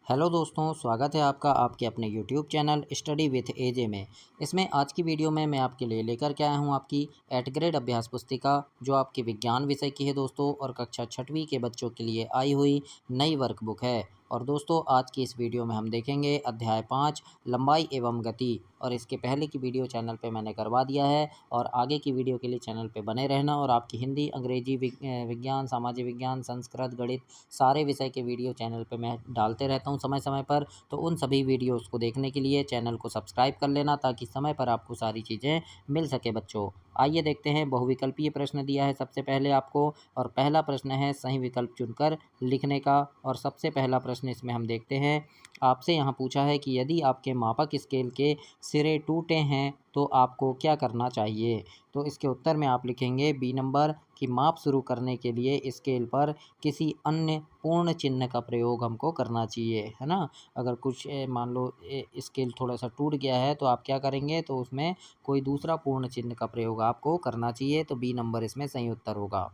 Hello दोस्तों, स्वागत है आपका आपके अपने यूट्यूब चैनल स्टडी विथ एजे में। इसमें आज की वीडियो में मैं आपके लिए लेकर के आया हूं आपकी 8th ग्रेड अभ्यास पुस्तिका, जो आपके विज्ञान विषय की है दोस्तों, और कक्षा 6वीं के बच्चों के लिए आई हुई नई वर्कबुक है। और दोस्तों, आज की इस वीडियो में हम देखेंगे अध्याय 5 लंबाई एवं गति। और इसके पहले की वीडियो चैनल पे मैंने करवा दिया है, और आगे की वीडियो के लिए चैनल पे बने रहना। और आपकी हिंदी, अंग्रेजी, विज्ञान, सामाजिक विज्ञान, संस्कृत, गणित सारे विषय के वीडियो चैनल पे मैं डालते रहता हूँ समय समय पर। तो उन सभी वीडियोस को देखने के लिए चैनल को सब्सक्राइब कर लेना, ताकि समय पर आपको सारी चीज़ें मिल सके बच्चों। आइए देखते हैं, बहुविकल्पीय प्रश्न दिया है सबसे पहले आपको, और पहला प्रश्न है सही विकल्प चुनकर लिखने का। और सबसे पहला प्रश्न इसमें हम देखते हैं, आपसे यहाँ पूछा है कि यदि आपके मापक स्केल के सिरे टूटे हैं तो आपको क्या करना चाहिए। तो इसके उत्तर में आप लिखेंगे बी नंबर कि माप शुरू करने के लिए स्केल पर किसी अन्य पूर्ण चिन्ह का प्रयोग हमको करना चाहिए, है ना। अगर कुछ मान लो स्केल थोड़ा सा टूट गया है तो आप क्या करेंगे, तो उसमें कोई दूसरा पूर्ण चिन्ह का प्रयोग आपको करना चाहिए। तो बी नंबर इसमें सही उत्तर होगा।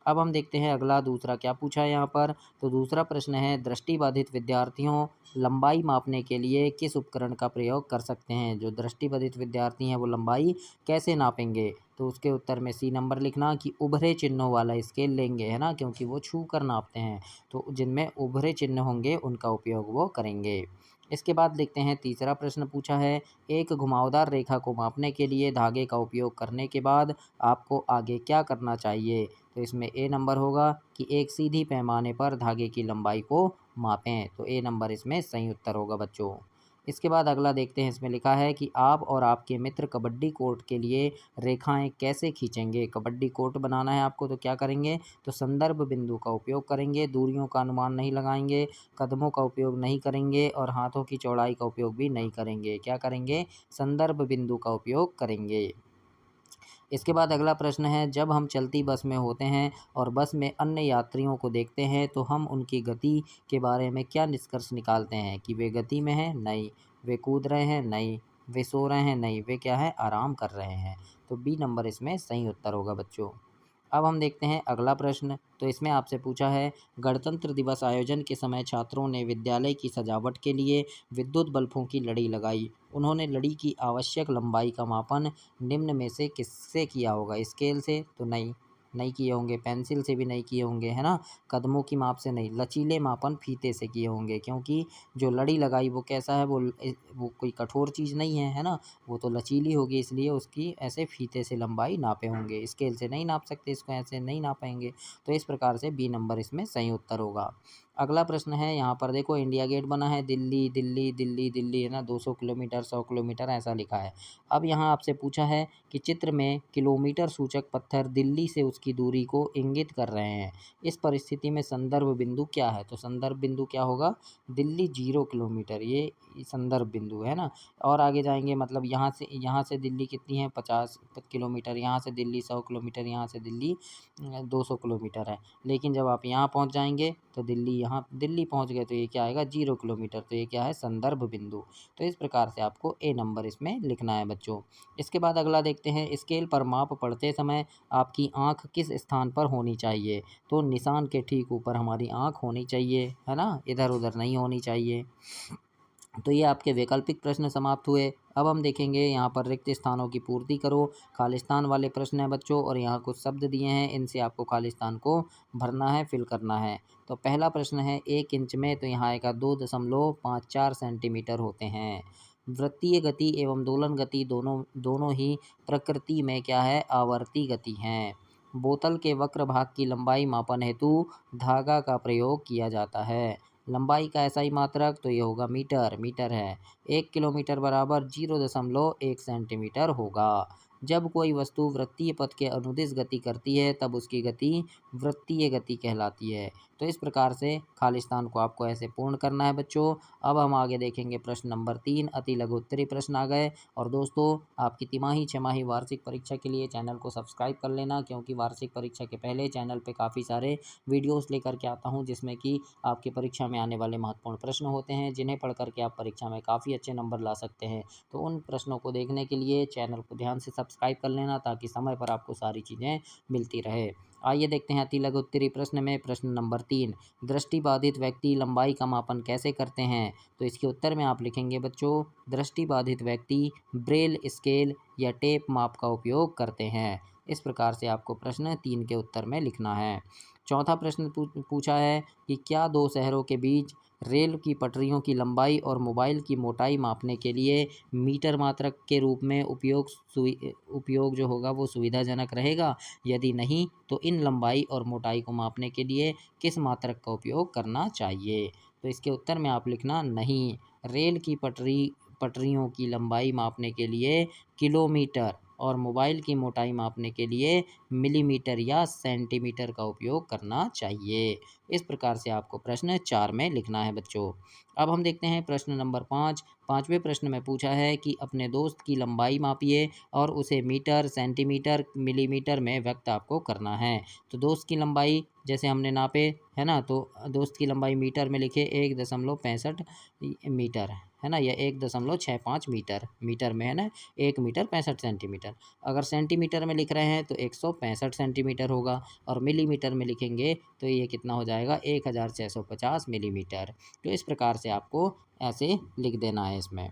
अब हम देखते हैं अगला, दूसरा क्या पूछा है यहाँ पर। तो दूसरा प्रश्न है, दृष्टिबाधित विद्यार्थियों लंबाई मापने के लिए किस उपकरण का प्रयोग कर सकते हैं। जो दृष्टिबाधित विद्यार्थी हैं वो लंबाई कैसे नापेंगे। तो उसके उत्तर में सी नंबर लिखना कि उभरे चिन्हों वाला स्केल लेंगे, है ना, क्योंकि वो छू कर नापते हैं। तो जिनमें उभरे चिन्ह होंगे उनका उपयोग वो करेंगे। इसके बाद देखते हैं तीसरा प्रश्न पूछा है, एक घुमावदार रेखा को मापने के लिए धागे का उपयोग करने के बाद आपको आगे क्या करना चाहिए। तो इसमें ए नंबर होगा कि एक सीधी पैमाने पर धागे की लंबाई को मापें। तो ए नंबर इसमें सही उत्तर होगा बच्चों। इसके बाद अगला देखते हैं, इसमें लिखा है कि आप और आपके मित्र कबड्डी कोर्ट के लिए रेखाएं कैसे खींचेंगे। कबड्डी कोर्ट बनाना है आपको, तो क्या करेंगे, तो संदर्भ बिंदु का उपयोग करेंगे, दूरियों का अनुमान नहीं लगाएंगे, कदमों का उपयोग नहीं करेंगे, और हाथों की चौड़ाई का उपयोग भी नहीं करेंगे। क्या करेंगे, संदर्भ बिंदु का उपयोग करेंगे। इसके बाद अगला प्रश्न है, जब हम चलती बस में होते हैं और बस में अन्य यात्रियों को देखते हैं तो हम उनकी गति के बारे में क्या निष्कर्ष निकालते हैं। कि वे गति में हैं, नहीं। वे कूद रहे हैं, नहीं। वे सो रहे हैं, नहीं। वे क्या है, आराम कर रहे हैं। तो बी नंबर इसमें सही उत्तर होगा बच्चों। अब हम देखते हैं अगला प्रश्न। तो इसमें आपसे पूछा है, गणतंत्र दिवस आयोजन के समय छात्रों ने विद्यालय की सजावट के लिए विद्युत बल्बों की लड़ी लगाई। उन्होंने लड़ी की आवश्यक लंबाई का मापन निम्न में से किससे किया होगा। स्केल से तो नहीं नहीं किए होंगे, पेंसिल से भी नहीं किए होंगे, है ना। कदमों की माप से नहीं, लचीले मापन फीते से किए होंगे, क्योंकि जो लड़ी लगाई वो कैसा है, वो कोई कठोर चीज़ नहीं है, है ना। वो तो लचीली होगी, इसलिए उसकी ऐसे फीते से लंबाई नापे होंगे। स्केल से नहीं नाप सकते, इसको ऐसे नहीं नापेंगे। तो इस प्रकार से बी नंबर इसमें सही उत्तर होगा। अगला प्रश्न है, यहाँ पर देखो इंडिया गेट बना है, दिल्ली दिल्ली दिल्ली दिल्ली, है ना। 200 किलोमीटर, 100 किलोमीटर ऐसा लिखा है। अब यहाँ आपसे पूछा है कि चित्र में किलोमीटर सूचक पत्थर दिल्ली से उसकी दूरी को इंगित कर रहे हैं। इस परिस्थिति में संदर्भ बिंदु क्या है। तो संदर्भ बिंदु क्या होगा, दिल्ली 0 किलोमीटर, ये संदर्भ बिंदु है ना। और आगे जाएंगे, मतलब यहाँ से दिल्ली कितनी है, 50 किलोमीटर। यहाँ से दिल्ली 100 किलोमीटर। यहाँ से दिल्ली 200 किलोमीटर है। लेकिन जब आप यहाँ पहुँच जाएंगे तो दिल्ली पहुँच गए तो ये क्या आएगा, 0 किलोमीटर। तो ये क्या है, संदर्भ बिंदु। तो इस प्रकार से आपको ए नंबर इसमें लिखना है बच्चों। इसके बाद अगला देखते हैं, स्केल पर माप पढ़ते समय आपकी आँख किस स्थान पर होनी चाहिए। तो निशान के ठीक ऊपर हमारी आँख होनी चाहिए, है ना, इधर उधर नहीं होनी चाहिए। तो ये आपके वैकल्पिक प्रश्न समाप्त हुए। अब हम देखेंगे यहाँ पर रिक्त स्थानों की पूर्ति करो, खालिस्तान वाले प्रश्न हैं बच्चों, और यहाँ कुछ शब्द दिए हैं, इनसे आपको खालिस्तान को भरना है, फिल करना है। तो पहला प्रश्न है 1 इंच में, तो यहाँ आएगा 2.54 सेंटीमीटर होते हैं। वृत्तीय गति एवं दोलन गति दोनों दोनों ही प्रकृति में क्या है, आवर्ती गति हैं। बोतल के वक्र भाग की लंबाई मापन हेतु धागा का प्रयोग किया जाता है। लंबाई का ऐसा ही मात्रक, तो ये होगा मीटर, मीटर है। 1 किलोमीटर बराबर 0.1 सेंटीमीटर होगा। जब कोई वस्तु वृत्तीय पथ के अनुदिश गति करती है तब उसकी गति वृत्तीय गति कहलाती है। तो इस प्रकार से खालिस्तान को आपको ऐसे पूर्ण करना है बच्चों। अब हम आगे देखेंगे प्रश्न नंबर 3, अति लघु उत्तरीय प्रश्न आ गए। और दोस्तों, आपकी तिमाही, छमाही, वार्षिक परीक्षा के लिए चैनल को सब्सक्राइब कर लेना, क्योंकि वार्षिक परीक्षा के पहले चैनल पे काफ़ी सारे वीडियोस लेकर के आता हूँ, जिसमें कि आपकी परीक्षा में आने वाले महत्वपूर्ण प्रश्न होते हैं, जिन्हें पढ़ करके आप परीक्षा में काफ़ी अच्छे नंबर ला सकते हैं। तो उन प्रश्नों को देखने के लिए चैनल को ध्यान से सब्सक्राइब कर लेना, ताकि समय पर आपको सारी चीज़ें मिलती रहे। आइए देखते हैं अति लघु उत्तरीय प्रश्न में प्रश्न नंबर 3, दृष्टिबाधित व्यक्ति लंबाई का मापन कैसे करते हैं? तो इसके उत्तर में आप लिखेंगे बच्चों, दृष्टिबाधित व्यक्ति ब्रेल स्केल या टेप माप का उपयोग करते हैं। इस प्रकार से आपको प्रश्न 3 के उत्तर में लिखना है। चौथा प्रश्न पूछा है कि क्या दो शहरों के बीच रेल की पटरियों की लंबाई और मोबाइल की मोटाई मापने के लिए मीटर मात्रक के रूप में उपयोग जो होगा वो सुविधाजनक रहेगा? यदि नहीं तो इन लंबाई और मोटाई को मापने के लिए किस मात्रक का उपयोग करना चाहिए? तो इसके उत्तर में आप लिखना नहीं, रेल की पटरियों की लंबाई मापने के लिए किलोमीटर और मोबाइल की मोटाई मापने के लिए मिलीमीटर या सेंटीमीटर का उपयोग करना चाहिए। इस प्रकार से आपको प्रश्न 4 में लिखना है बच्चों। अब हम देखते हैं प्रश्न नंबर 5। पाँचवें प्रश्न में पूछा है कि अपने दोस्त की लंबाई मापिए और उसे मीटर, सेंटीमीटर, मिलीमीटर में व्यक्त आपको करना है। तो दोस्त की लंबाई जैसे हमने नापे, है ना, तो दोस्त की लंबाई मीटर में लिखे 1.65 मीटर, है ना, या 1.65 मीटर, मीटर में है ना 1 मीटर 65 सेंटीमीटर। अगर सेंटीमीटर में लिख रहे हैं तो 165 सेंटीमीटर होगा, और मिलीमीटर में लिखेंगे तो ये कितना हो जाएगा 1650 मिलीमीटर। तो इस प्रकार से आपको ऐसे लिख देना है इसमें।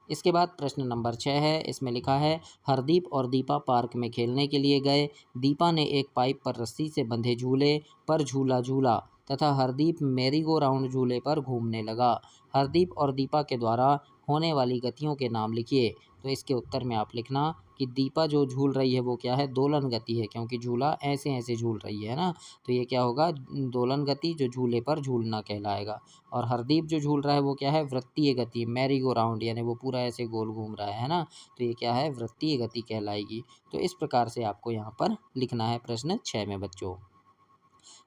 इसके बाद प्रश्न नंबर 6 है, इसमें लिखा है हरदीप और दीपा पार्क में खेलने के लिए गए। दीपा ने एक पाइप पर रस्सी से बंधे झूले पर झूला झूला तथा हरदीप मैरी गो राउंड झूले पर घूमने लगा। हरदीप और दीपा के द्वारा होने वाली गतियों के नाम लिखिए। तो इसके उत्तर में आप लिखना कि दीपा जो झूल रही है वो क्या है, दोलन गति है, क्योंकि झूला ऐसे ऐसे झूल रही है ना, तो ये क्या होगा, दोलन गति, जो झूले पर झूलना कहलाएगा। और हरदीप जो झूल रहा है वो क्या है, वृत्तीय गति, मैरी गो राउंड, यानी वो पूरा ऐसे गोल घूम रहा है ना, तो ये क्या है, वृत्तीय गति कहलाएगी। तो इस प्रकार से आपको यहाँ पर लिखना है प्रश्न 6 में बच्चों।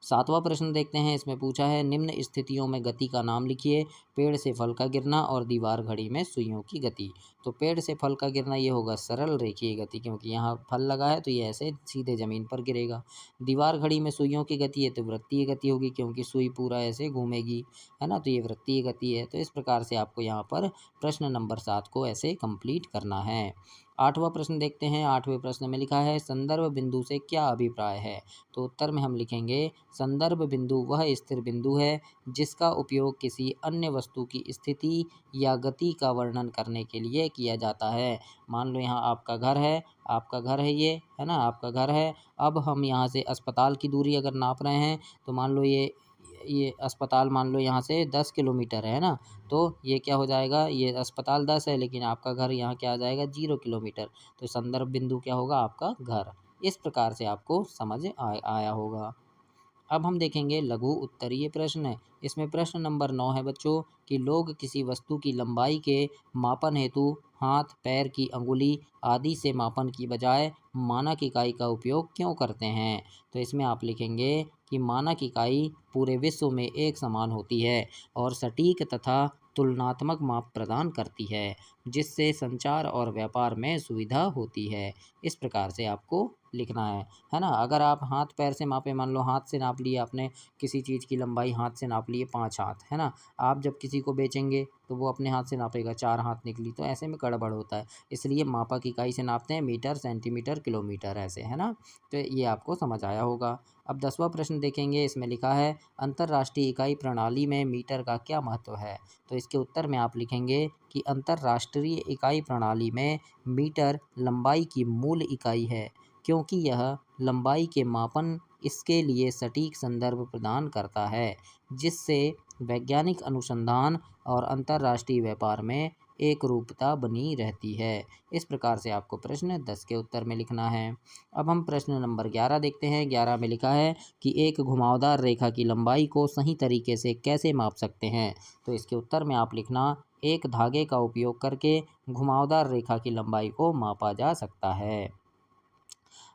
सातवां प्रश्न देखते हैं, इसमें पूछा है निम्न स्थितियों में गति का नाम लिखिए। पेड़ से फल का गिरना और दीवार घड़ी में सुइयों की गति। तो पेड़ से फल का गिरना ये होगा सरल रेखीय गति, क्योंकि यहाँ फल लगा है तो ये ऐसे सीधे जमीन पर गिरेगा। दीवार घड़ी में सुइयों की गति है तो वृत्तीय गति होगी, क्योंकि सुई पूरा ऐसे घूमेगी, है ना, तो ये वृत्तीय गति है। तो इस प्रकार से आपको यहाँ पर प्रश्न नंबर 7 को ऐसे कंप्लीट करना है। आठवां प्रश्न देखते हैं। आठवें प्रश्न में लिखा है संदर्भ बिंदु से क्या अभिप्राय है? तो उत्तर में हम लिखेंगे संदर्भ बिंदु वह स्थिर बिंदु है जिसका उपयोग किसी अन्य वस्तु की स्थिति या गति का वर्णन करने के लिए किया जाता है। मान लो यहाँ आपका घर है, आपका घर है ये, है ना, आपका घर है। अब हम यहाँ से अस्पताल की दूरी अगर नाप रहे हैं तो मान लो ये अस्पताल मान लो यहाँ से 10 किलोमीटर है ना, तो ये क्या हो जाएगा, ये अस्पताल 10 है लेकिन आपका घर यहाँ क्या आ जाएगा 0 किलोमीटर। तो संदर्भ बिंदु क्या होगा, आपका घर। इस प्रकार से आपको समझ आया होगा। अब हम देखेंगे लघु उत्तरीय प्रश्न। इसमें प्रश्न नंबर 9 है बच्चों कि लोग किसी वस्तु की लंबाई के मापन हेतु हाथ, पैर की अंगुली आदि से मापन की बजाय मानक इकाई का उपयोग क्यों करते हैं? तो इसमें आप लिखेंगे कि मानक इकाई पूरे विश्व में एक समान होती है और सटीक तथा तुलनात्मक माप प्रदान करती है, जिससे संचार और व्यापार में सुविधा होती है। इस प्रकार से आपको लिखना है ना। अगर आप हाथ पैर से मापे, मान लो हाथ से नाप लिए आपने किसी चीज़ की लंबाई, हाथ से नाप लिए 5 हाथ, है ना, आप जब किसी को बेचेंगे तो वो अपने हाथ से नापेगा 4 हाथ निकली, तो ऐसे में गड़बड़ होता है। इसलिए मापक इकाई से नापते हैं मीटर, सेंटीमीटर, किलोमीटर, ऐसे, है ना। तो ये आपको समझ आया होगा। अब 10वां प्रश्न देखेंगे। इसमें लिखा है अंतर्राष्ट्रीय इकाई प्रणाली में मीटर का क्या महत्व है? तो इसके उत्तर में आप लिखेंगे कि अंतर्राष्ट्रीय इकाई प्रणाली में मीटर लंबाई की मूल इकाई है, क्योंकि यह लंबाई के मापन इसके लिए सटीक संदर्भ प्रदान करता है, जिससे वैज्ञानिक अनुसंधान और अंतर्राष्ट्रीय व्यापार में एक रूपता बनी रहती है। इस प्रकार से आपको प्रश्न 10 के उत्तर में लिखना है। अब हम प्रश्न नंबर 11 देखते हैं। 11 में लिखा है कि एक घुमावदार रेखा की लंबाई को सही तरीके से कैसे माप सकते हैं? तो इसके उत्तर में आप लिखना एक धागे का उपयोग करके घुमावदार रेखा की लंबाई को मापा जा सकता है।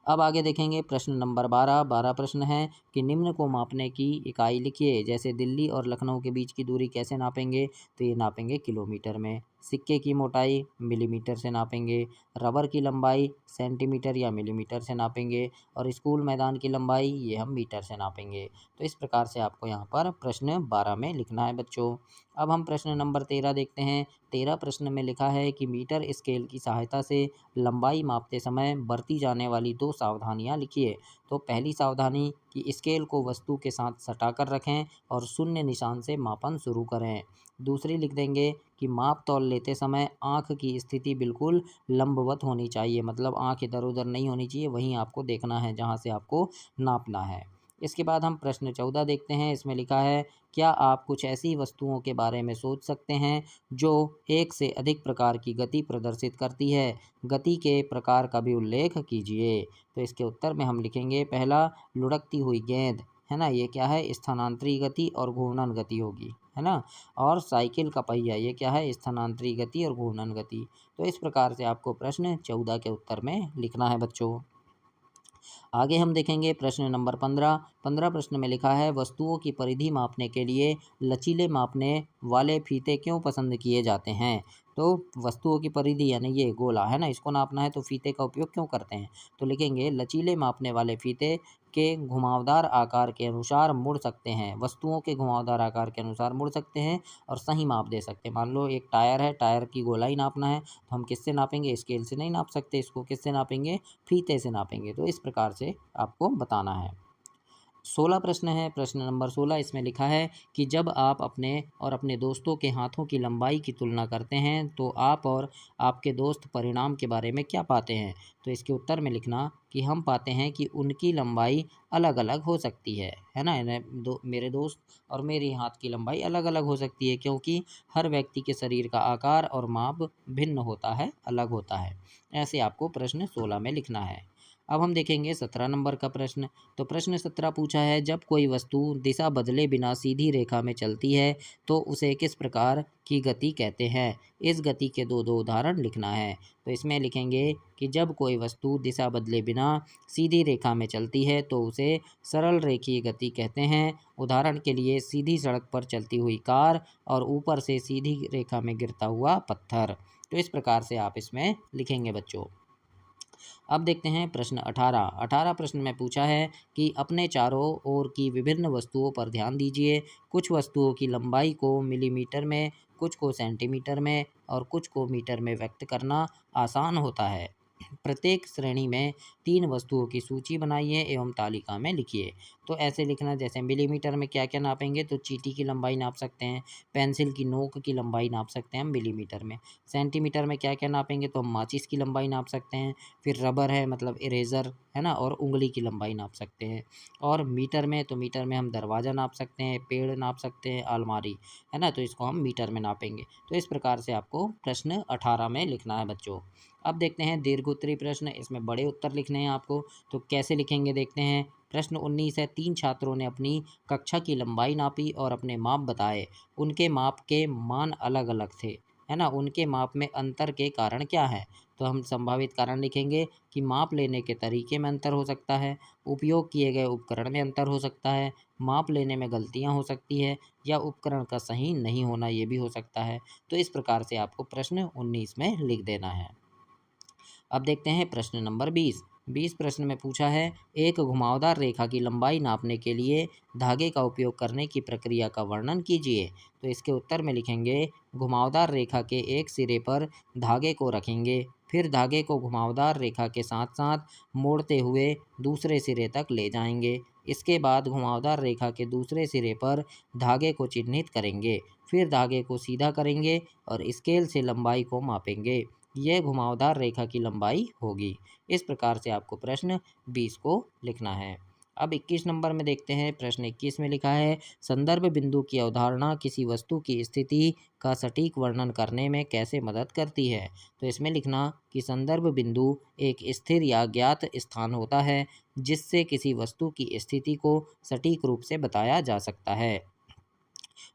अब आगे देखेंगे प्रश्न नंबर 12। 12 प्रश्न है कि निम्न को मापने की इकाई लिखिए। जैसे दिल्ली और लखनऊ के बीच की दूरी कैसे नापेंगे? तो ये नापेंगे किलोमीटर में। सिक्के की मोटाई मिलीमीटर से नापेंगे। रबर की लंबाई सेंटीमीटर या मिलीमीटर से नापेंगे। और स्कूल मैदान की लंबाई ये हम मीटर से नापेंगे। तो इस प्रकार से आपको यहाँ पर प्रश्न 12 में लिखना है बच्चों। अब हम प्रश्न नंबर 13 देखते हैं। 13 प्रश्न में लिखा है कि मीटर स्केल की सहायता से लंबाई मापते समय बरती जाने वाली 2 सावधानियां लिखिए। तो पहली सावधानी कि स्केल को वस्तु के साथ सटाकर रखें और शून्य निशान से मापन शुरू करें। दूसरी लिख देंगे कि माप तौल लेते समय आँख की स्थिति बिल्कुल लंबवत होनी चाहिए, मतलब आँख इधर उधर नहीं होनी चाहिए, वहीं आपको देखना है जहाँ से आपको नापना है। इसके बाद हम प्रश्न 14 देखते हैं। इसमें लिखा है, क्या आप कुछ ऐसी वस्तुओं के बारे में सोच सकते हैं जो एक से अधिक प्रकार की गति प्रदर्शित करती है? गति के प्रकार का भी उल्लेख कीजिए। तो इसके उत्तर में हम लिखेंगे, पहला लुढ़कती हुई गेंद, है ना, ये क्या है, स्थानांतरी गति और घूर्णन गति होगी, है ना। और साइकिल का पहिया, ये क्या है, स्थानांतरी गति और घूर्णन गति। तो इस प्रकार से आपको प्रश्न 14 के उत्तर में लिखना है बच्चों। आगे हम देखेंगे प्रश्न नंबर 15। 15 प्रश्न में लिखा है, वस्तुओं की परिधि मापने के लिए लचीले मापने वाले फीते क्यों पसंद किए जाते हैं? तो वस्तुओं की परिधि यानी ये गोला है ना, इसको नापना है तो फीते का उपयोग क्यों करते हैं? तो लिखेंगे, लचीले मापने वाले फीते के घुमावदार आकार के अनुसार मुड़ सकते हैं, वस्तुओं के घुमावदार आकार के अनुसार मुड़ सकते हैं और सही माप दे सकते हैं। मान लो एक टायर है, टायर की गोलाई नापना है तो हम किससे नापेंगे? स्केल से नहीं नाप सकते, इसको किससे नापेंगे? फीते से नापेंगे। तो इस प्रकार से आपको बताना है। 16 प्रश्न है, प्रश्न नंबर 16। इसमें लिखा है कि जब आप अपने और अपने दोस्तों के हाथों की लंबाई की तुलना करते हैं तो आप और आपके दोस्त परिणाम के बारे में क्या पाते हैं? तो इसके उत्तर में लिखना कि हम पाते हैं कि उनकी लंबाई अलग अलग हो सकती है ना। मेरे दोस्त और मेरी हाथ की लंबाई अलग अलग हो सकती है, क्योंकि हर व्यक्ति के शरीर का आकार और माप भिन्न होता है, अलग होता है। ऐसे आपको प्रश्न 16 में लिखना है। अब हम देखेंगे 17 नंबर का प्रश्न। तो प्रश्न 17 पूछा है, जब कोई वस्तु दिशा बदले बिना सीधी रेखा में चलती है तो उसे किस प्रकार की गति कहते हैं? इस गति के दो उदाहरण लिखना है। तो इसमें लिखेंगे कि जब कोई वस्तु दिशा बदले बिना सीधी रेखा में चलती है तो उसे सरल रेखीय गति कहते हैं। उदाहरण के लिए सीधी सड़क पर चलती हुई कार और ऊपर से सीधी रेखा में गिरता हुआ पत्थर। तो इस प्रकार से आप इसमें लिखेंगे बच्चों। अब देखते हैं प्रश्न 18। 18 प्रश्न में पूछा है कि अपने चारों ओर की विभिन्न वस्तुओं पर ध्यान दीजिए। कुछ वस्तुओं की लंबाई को मिलीमीटर में, कुछ को सेंटीमीटर में और कुछ को मीटर में व्यक्त करना आसान होता है। प्रत्येक श्रेणी में 3 वस्तुओं की सूची बनाइए एवं तालिका में लिखिए। तो ऐसे लिखना, जैसे मिलीमीटर में क्या क्या नापेंगे? तो चींटी की लंबाई नाप सकते हैं, पेंसिल की नोक की लंबाई नाप सकते हैं हम मिलीमीटर में। सेंटीमीटर में क्या क्या नापेंगे? तो हम माचिस की लंबाई नाप सकते हैं। फिर रबर है, मतलब इरेज़र है ना, और उंगली की लंबाई नाप सकते हैं। और मीटर में, तो मीटर में हम दरवाज़ा नाप सकते हैं, पेड़ नाप सकते हैं, अलमारी, है ना, तो इसको हम मीटर में नापेंगे। तो इस प्रकार से आपको प्रश्न 18 में लिखना है बच्चों। अब देखते हैं दीर्घोत्तरी प्रश्न। इसमें बड़े उत्तर लिखने हैं आपको, तो कैसे लिखेंगे देखते हैं। प्रश्न 19 है, 3 छात्रों ने अपनी कक्षा की लंबाई नापी और अपने माप बताए। उनके माप के मान अलग अलग थे, है ना, उनके माप में अंतर के कारण क्या है? तो हम संभावित कारण लिखेंगे कि माप लेने के तरीके में अंतर हो सकता है, उपयोग किए गए उपकरण में अंतर हो सकता है, माप लेने में गलतियां हो सकती है, या उपकरण का सही नहीं होना, ये भी हो सकता है। तो इस प्रकार से आपको प्रश्न 19 में लिख देना है। अब देखते हैं प्रश्न नंबर 20। 20 प्रश्न में पूछा है, एक घुमावदार रेखा की लंबाई नापने के लिए धागे का उपयोग करने की प्रक्रिया का वर्णन कीजिए। तो इसके उत्तर में लिखेंगे, घुमावदार रेखा के एक सिरे पर धागे को रखेंगे, फिर धागे को घुमावदार रेखा के साथ साथ मोड़ते हुए दूसरे सिरे तक ले जाएंगे। इसके बाद घुमावदार रेखा के दूसरे सिरे पर धागे को चिन्हित करेंगे, फिर धागे को सीधा करेंगे और स्केल से लंबाई को मापेंगे। यह घुमावदार रेखा की लंबाई होगी। इस प्रकार से आपको प्रश्न 20 को लिखना है। अब 21 नंबर में देखते हैं। प्रश्न 21 में लिखा है, संदर्भ बिंदु की अवधारणा किसी वस्तु की स्थिति का सटीक वर्णन करने में कैसे मदद करती है? तो इसमें लिखना कि संदर्भ बिंदु एक स्थिर या ज्ञात स्थान होता है जिससे किसी वस्तु की स्थिति को सटीक रूप से बताया जा सकता है।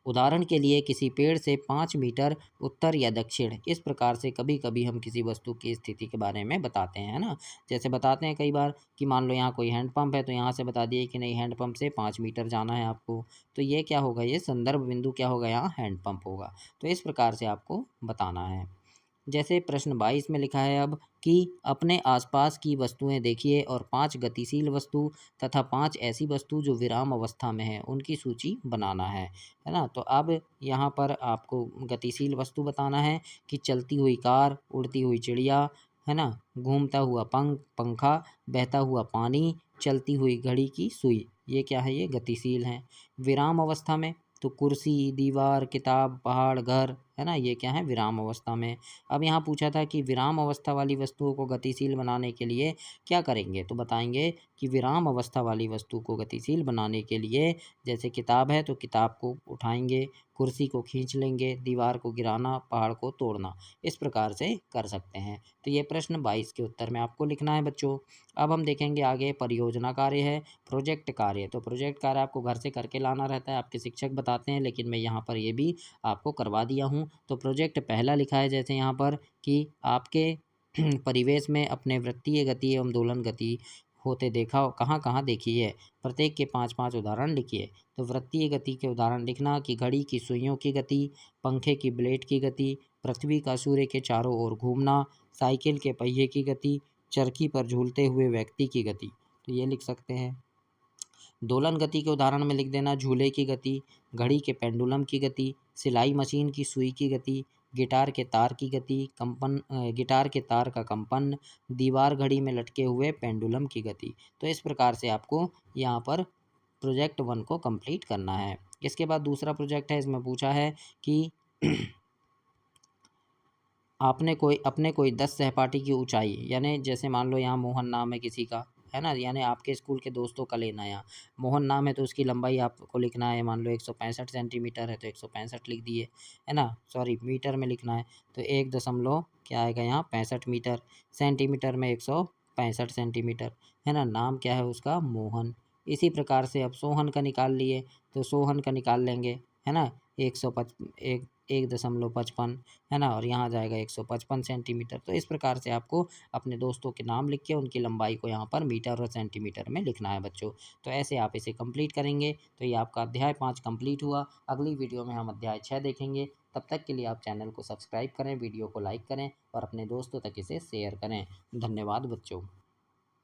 उदाहरण के लिए किसी पेड़ से 5 मीटर उत्तर या दक्षिण, इस प्रकार से कभी कभी हम किसी वस्तु की स्थिति के बारे में बताते हैं, है ना। जैसे बताते हैं कई बार कि मान लो यहाँ कोई हैंडपंप है तो यहाँ से बता दिए कि नहीं, हैंडपंप से 5 मीटर जाना है आपको। तो ये क्या होगा, ये संदर्भ बिंदु क्या होगा, यहाँ हैंडपंप होगा। तो इस प्रकार से आपको बताना है। जैसे प्रश्न 22 में लिखा है अब कि अपने आसपास की वस्तुएं देखिए और 5 गतिशील वस्तु तथा 5 ऐसी वस्तु जो विराम अवस्था में है उनकी सूची बनाना है ना। तो अब यहाँ पर आपको गतिशील वस्तु बताना है कि चलती हुई कार, उड़ती हुई चिड़िया, है ना, घूमता हुआ पंखा, बहता हुआ पानी, चलती हुई घड़ी की सुई, ये क्या है, ये गतिशील हैं। विराम अवस्था में तो कुर्सी, दीवार, किताब, पहाड़, घर, है ना, ये क्या है, विराम अवस्था में। अब यहाँ पूछा था कि विराम अवस्था वाली वस्तुओं को गतिशील बनाने के लिए क्या करेंगे, तो बताएंगे कि विराम अवस्था वाली वस्तु को गतिशील बनाने के लिए जैसे किताब है तो किताब को उठाएंगे, कुर्सी को खींच लेंगे, दीवार को गिराना, पहाड़ को तोड़ना, इस प्रकार से कर सकते हैं। तो ये प्रश्न 22 के उत्तर में आपको लिखना है बच्चों। अब हम देखेंगे आगे परियोजना कार्य है, प्रोजेक्ट कार्य। तो प्रोजेक्ट कार्य आपको घर से करके लाना रहता है, आपके शिक्षक बताते हैं, लेकिन मैं यहाँ पर ये भी आपको करवा दिया हूँ। तो प्रोजेक्ट पहला लिखा है जैसे यहाँ पर कि आपके परिवेश में अपने वृत्तीय गति एवं दोलन गति होते देखा कहाँ कहाँ देखी है, प्रत्येक के 5-5 उदाहरण लिखिए। तो वृत्तीय गति के उदाहरण लिखना कि घड़ी की सुइयों की गति, पंखे की ब्लेड की गति, पृथ्वी का सूर्य के चारों ओर घूमना, साइकिल के पहिए की गति, चरखी पर झूलते हुए व्यक्ति की गति, तो ये लिख सकते हैं। दोलन गति के उदाहरण में लिख देना झूले की गति, घड़ी के पेंडुलम की गति, सिलाई मशीन की सुई की गति, गिटार के तार की गति, गिटार के तार का कंपन, दीवार घड़ी में लटके हुए पेंडुलम की गति। तो इस प्रकार से आपको यहाँ पर प्रोजेक्ट 1 को कंप्लीट करना है। इसके बाद दूसरा प्रोजेक्ट है, इसमें पूछा है कि अपने कोई 10 सहपाठी की ऊंचाई, यानी जैसे मान लो यहाँ मोहन नाम है किसी का, है ना, यानी आपके स्कूल के दोस्तों का लेना है। यहाँ मोहन नाम है तो उसकी लंबाई आपको लिखना है, मान लो 165 सेंटीमीटर है तो 165 लिख दिए, है ना, सॉरी मीटर में लिखना है तो 1 दशमलव क्या आएगा यहाँ 65 मीटर, सेंटीमीटर में 165 सेंटीमीटर, है ना। नाम क्या है उसका, मोहन। इसी प्रकार से अब सोहन का निकाल लिए तो सोहन का निकाल लेंगे, है ना, 1.55, है ना, और यहाँ जाएगा 155 सेंटीमीटर। तो इस प्रकार से आपको अपने दोस्तों के नाम लिख के उनकी लंबाई को यहाँ पर मीटर और सेंटीमीटर में लिखना है बच्चों। तो ऐसे आप इसे कंप्लीट करेंगे। तो ये आपका अध्याय 5 कंप्लीट हुआ। अगली वीडियो में हम अध्याय 6 देखेंगे। तब तक के लिए आप चैनल को सब्सक्राइब करें, वीडियो को लाइक करें और अपने दोस्तों तक इसे शेयर करें। धन्यवाद बच्चों।